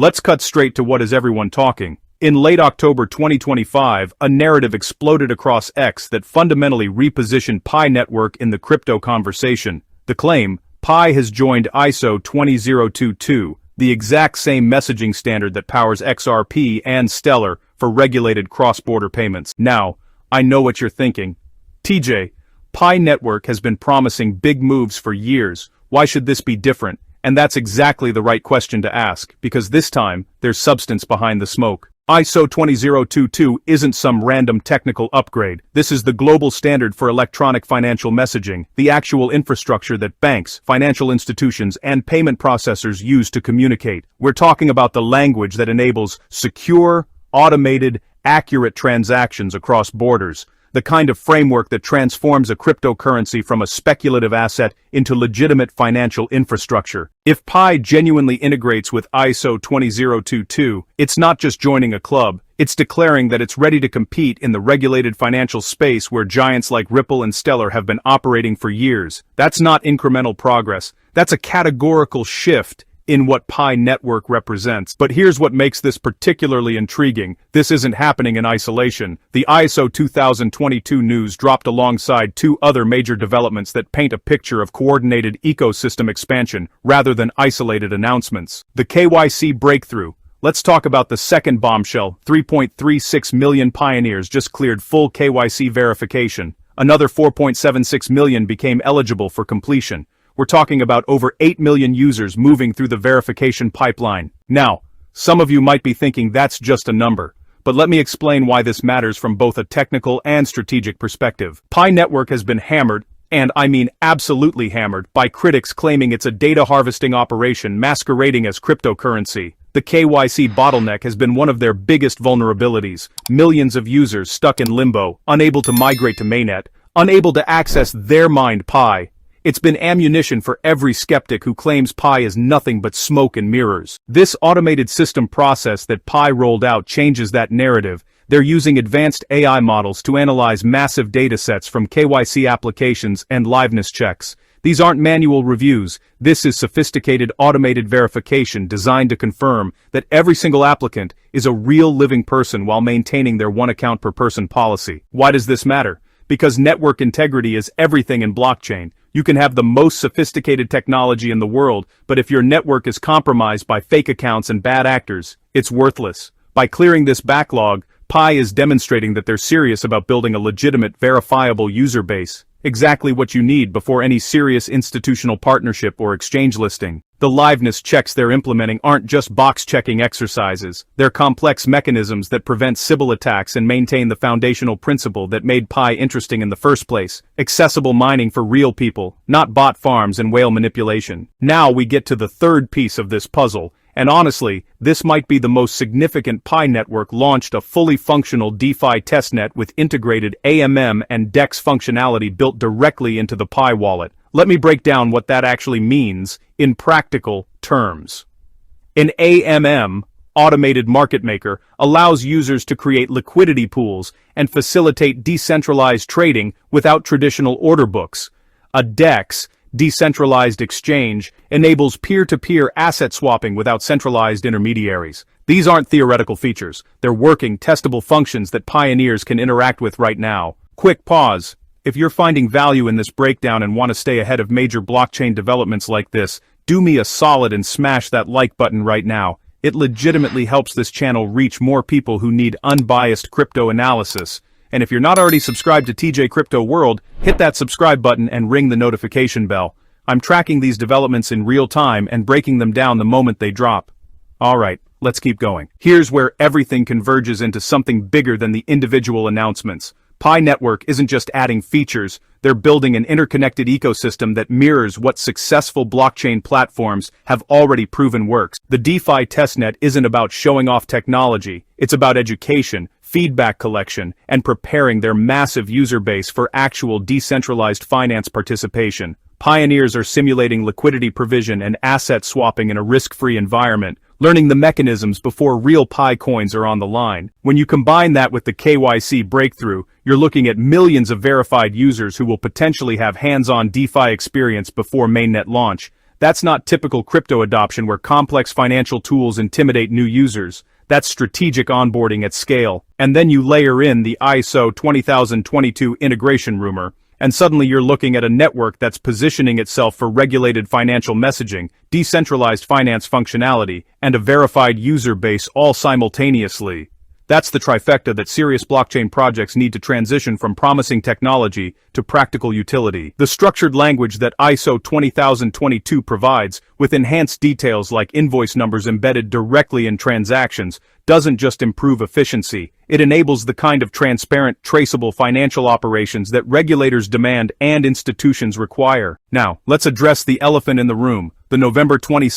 Let's cut straight to what is everyone talking. In late October 2025, a narrative exploded across X that fundamentally repositioned Pi Network in the crypto conversation. The claim, Pi has joined ISO 20022, the exact same messaging standard that powers XRP and Stellar for regulated cross-border payments. Now, I know what you're thinking. TJ, Pi Network has been promising big moves for years. Why should this be different? And that's exactly the right question to ask, because this time, there's substance behind the smoke. ISO 20022 isn't some random technical upgrade. This is the global standard for electronic financial messaging, the actual infrastructure that banks, financial institutions, and payment processors use to communicate. We're talking about the language that enables secure, automated, accurate transactions across borders. The kind of framework that transforms a cryptocurrency from a speculative asset into legitimate financial infrastructure. If Pi genuinely integrates with ISO 20022, it's not just joining a club, it's declaring that it's ready to compete in the regulated financial space where giants like Ripple and Stellar have been operating for years. That's not incremental progress, that's a categorical shift in what Pi Network represents. But here's what makes this particularly intriguing. This isn't happening in isolation. The ISO 2022 news dropped alongside two other major developments that paint a picture of coordinated ecosystem expansion rather than isolated announcements. The KYC breakthrough. Let's talk about the second bombshell. 3.36 million pioneers just cleared full KYC verification. Another 4.76 million became eligible for completion. We're talking about over 8 million users moving through the verification pipeline. Now, some of you might be thinking that's just a number, but let me explain why this matters from both a technical and strategic perspective. Pi Network has been hammered, and I mean absolutely hammered, by critics claiming it's a data harvesting operation masquerading as cryptocurrency. The KYC bottleneck has been one of their biggest vulnerabilities. Millions of users stuck in limbo, unable to migrate to mainnet, unable to access their mined Pi. It's been ammunition for every skeptic who claims Pi is nothing but smoke and mirrors. This automated system process that Pi rolled out changes that narrative. They're using advanced AI models to analyze massive datasets from KYC applications and liveness checks. These aren't manual reviews. This is sophisticated automated verification designed to confirm that every single applicant is a real living person while maintaining their one account per person policy. Why does this matter? Because network integrity is everything in blockchain. You can have the most sophisticated technology in the world, but if your network is compromised by fake accounts and bad actors, it's worthless. By clearing this backlog, Pi is demonstrating that they're serious about building a legitimate, verifiable user base. Exactly what you need before any serious institutional partnership or exchange listing. The liveness checks they're implementing aren't just box-checking exercises. They're complex mechanisms that prevent Sybil attacks and maintain the foundational principle that made Pi interesting in the first place. Accessible mining for real people, not bot farms and whale manipulation. Now we get to the third piece of this puzzle. And honestly, this might be the most significant. Pi Network launched a fully functional DeFi testnet with integrated AMM and DEX functionality built directly into the Pi wallet. Let me break down what that actually means in practical terms. An AMM, automated market maker, allows users to create liquidity pools and facilitate decentralized trading without traditional order books. A DEX, decentralized exchange, enables peer-to-peer asset swapping without centralized intermediaries. These aren't theoretical features, they're working, testable functions that pioneers can interact with right now. Quick pause. If you're finding value in this breakdown and want to stay ahead of major blockchain developments like this, do me a solid and smash that like button right now. It legitimately helps this channel reach more people who need unbiased crypto analysis. And if you're not already subscribed to TJ Crypto World, hit that subscribe button and ring the notification bell. I'm tracking these developments in real time and breaking them down the moment they drop. Alright, let's keep going. Here's where everything converges into something bigger than the individual announcements. Pi Network isn't just adding features, they're building an interconnected ecosystem that mirrors what successful blockchain platforms have already proven works. The DeFi Testnet isn't about showing off technology, it's about education, feedback collection, and preparing their massive user base for actual decentralized finance participation. Pioneers are simulating liquidity provision and asset swapping in a risk-free environment, learning the mechanisms before real Pi coins are on the line. When you combine that with the KYC breakthrough, you're looking at millions of verified users who will potentially have hands-on DeFi experience before mainnet launch. That's not typical crypto adoption where complex financial tools intimidate new users. That's strategic onboarding at scale. And then you layer in the ISO 20022 integration rumor, and suddenly you're looking at a network that's positioning itself for regulated financial messaging, decentralized finance functionality, and a verified user base all simultaneously. That's the trifecta that serious blockchain projects need to transition from promising technology to practical utility. The structured language that ISO 20022 provides, with enhanced details like invoice numbers embedded directly in transactions, doesn't just improve efficiency, it enables the kind of transparent, traceable financial operations that regulators demand and institutions require. Now, let's address the elephant in the room, the November 22,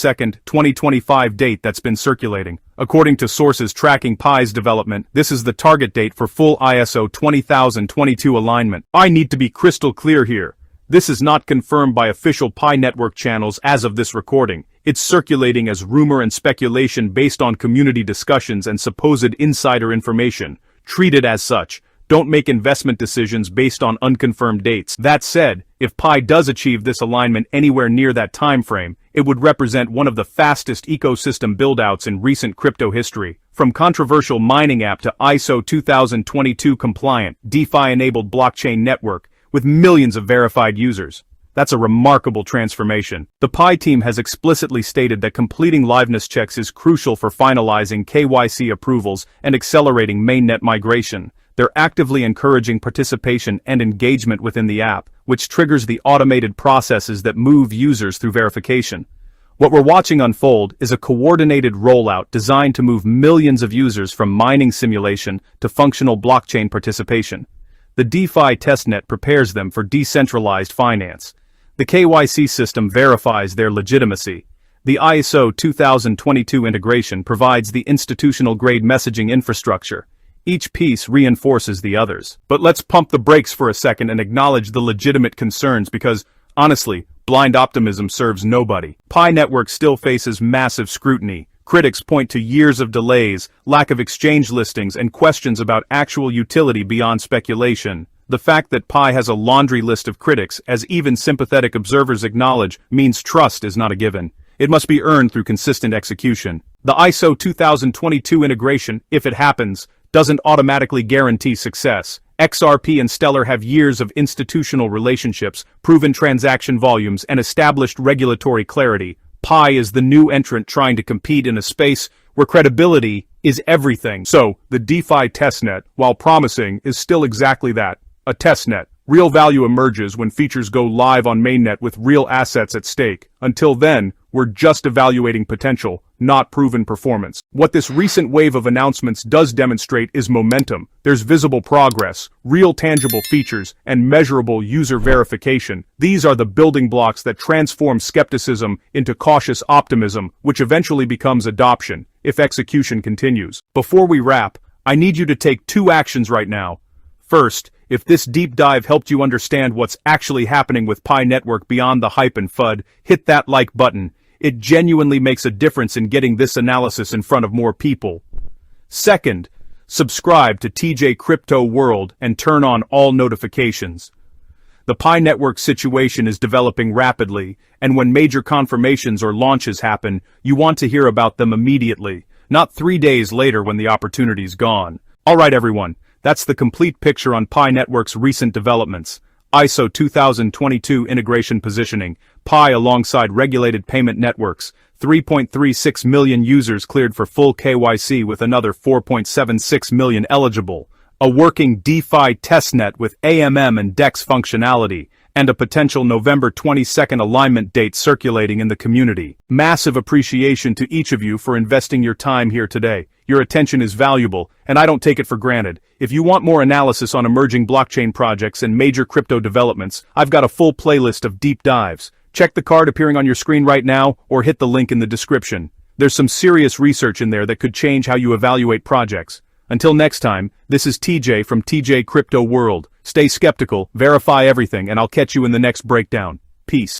2025 date that's been circulating. According to sources tracking Pi's development, this is the target date for full ISO 20022 alignment. I need to be crystal clear here. This is not confirmed by official Pi network channels as of this recording. It's circulating as rumor and speculation based on community discussions and supposed insider information. Treat it as such. Don't make investment decisions based on unconfirmed dates. That said, if Pi does achieve this alignment anywhere near that time frame, it would represent one of the fastest ecosystem build-outs in recent crypto history. From controversial mining app to ISO 2022 compliant, DeFi-enabled blockchain network, with millions of verified users. That's a remarkable transformation. The Pi team has explicitly stated that completing liveness checks is crucial for finalizing KYC approvals and accelerating mainnet migration. They're actively encouraging participation and engagement within the app, which triggers the automated processes that move users through verification. What we're watching unfold is a coordinated rollout designed to move millions of users from mining simulation to functional blockchain participation. The DeFi Testnet prepares them for decentralized finance. The KYC system verifies their legitimacy. The ISO 2022 integration provides the institutional-grade messaging infrastructure. Each piece reinforces the others. But let's pump the brakes for a second and acknowledge the legitimate concerns because, honestly, blind optimism serves nobody. Pi Network still faces massive scrutiny. Critics point to years of delays, lack of exchange listings, and questions about actual utility beyond speculation. The fact that Pi has a laundry list of critics, as even sympathetic observers acknowledge, means trust is not a given. It must be earned through consistent execution. The ISO 2022 integration, if it happens, doesn't automatically guarantee success. XRP and Stellar have years of institutional relationships, proven transaction volumes, and established regulatory clarity. Pi is the new entrant trying to compete in a space where credibility is everything. So, the DeFi testnet, while promising, is still exactly that, a testnet. Real value emerges when features go live on mainnet with real assets at stake. Until then, we're just evaluating potential, not proven performance. What this recent wave of announcements does demonstrate is momentum. There's visible progress, real tangible features, and measurable user verification. These are the building blocks that transform skepticism into cautious optimism, which eventually becomes adoption, if execution continues. Before we wrap, I need you to take two actions right now. First, if this deep dive helped you understand what's actually happening with Pi Network beyond the hype and FUD, hit that like button. It genuinely makes a difference in getting this analysis in front of more people. Second, subscribe to TJ Crypto World and turn on all notifications. The Pi Network situation is developing rapidly, and when major confirmations or launches happen, you want to hear about them immediately, not 3 days later when the opportunity's gone. Alright everyone, that's the complete picture on Pi Network's recent developments. ISO 2022 integration positioning, Pi alongside regulated payment networks, 3.36 million users cleared for full KYC with another 4.76 million eligible, a working DeFi testnet with AMM and DEX functionality, and a potential November 22nd alignment date circulating in the community. Massive appreciation to each of you for investing your time here today. Your attention is valuable, and I don't take it for granted. If you want more analysis on emerging blockchain projects and major crypto developments, I've got a full playlist of deep dives. Check the card appearing on your screen right now, or hit the link in the description. There's some serious research in there that could change how you evaluate projects. Until next time, this is TJ from TJ Crypto World. Stay skeptical, verify everything, and I'll catch you in the next breakdown. Peace.